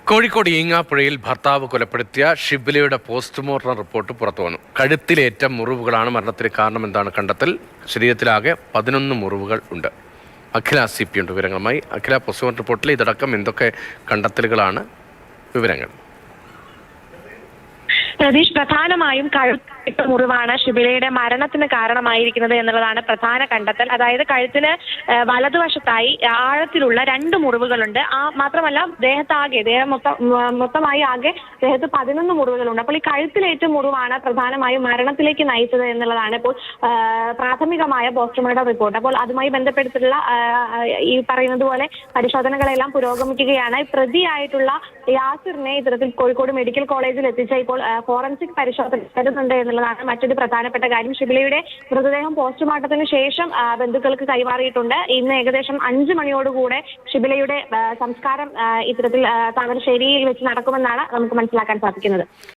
കോഴിക്കോട് ഈങ്ങാപ്പുഴയിൽ ഭർത്താവ് കൊലപ്പെടുത്തിയ ഷിബിലയുടെ postmortem report പുറത്തുവന്നു. കഴുത്തിലേറ്റ മുറിവുകളാണ് മരണത്തിന് കാരണമെന്നാണ് കണ്ടെത്തൽ. ശരീരത്തിലാകെ 11 മുറിവുകൾ ഉണ്ട്. അഖില CP ഉണ്ട് വിവരങ്ങളുമായി. അഖില, പോസ്റ്റ്മോർട്ടം റിപ്പോർട്ടിൽ ഇതടക്കം എന്തൊക്കെ കണ്ടെത്തലുകളാണ്? വിവരങ്ങൾ. പ്രതീഷ്, പ്രധാനമായും കഴുത്ത് മുറിവാണ് ഷിബിലയുടെ മരണത്തിന് കാരണമായിരിക്കുന്നത് എന്നുള്ളതാണ് പ്രധാന കണ്ടെത്തൽ. അതായത് കഴുത്തിന് വലതുവശത്തായി ആഴത്തിലുള്ള 2 മുറിവുകളുണ്ട്. മാത്രമല്ല മൊത്തമായി ആകെ ദേഹത്ത് 11 മുറിവുകളുണ്ട്. അപ്പോൾ ഈ കഴുത്തിലേറ്റ മുറിവാണ് പ്രധാനമായും മരണത്തിലേക്ക് നയിച്ചത് എന്നുള്ളതാണ് ഇപ്പോൾ പ്രാഥമികമായ പോസ്റ്റ്മോർട്ടം റിപ്പോർട്ട്. അപ്പോൾ അതുമായി ബന്ധപ്പെട്ടിട്ടുള്ള ഈ പറയുന്നത് പോലെ പരിശോധനകളെല്ലാം പുരോഗമിക്കുകയാണ്. പ്രതിയായിട്ടുള്ള യാസിറിനെ ഇത്തരത്തിൽ കോഴിക്കോട് മെഡിക്കൽ കോളേജിൽ എത്തിച്ച ഇപ്പോൾ ഫോറൻസിക് പരിശോധന വരുന്നുണ്ട് എന്നുള്ളതാണ് മറ്റൊരു പ്രധാനപ്പെട്ട കാര്യം. ഷിബിലയുടെ മൃതദേഹം പോസ്റ്റ്മോർട്ടത്തിന് ശേഷം ബന്ധുക്കൾക്ക് കൈമാറിയിട്ടുണ്ട്. ഇന്ന് ഏകദേശം 5 മണിയോടുകൂടെ ഷിബിലയുടെ സംസ്കാരം ഇത്തരത്തിൽ താമരശ്ശേരിയിൽ വെച്ച് നടക്കുമെന്നാണ് നമുക്ക് മനസ്സിലാക്കാൻ സാധിക്കുന്നത്.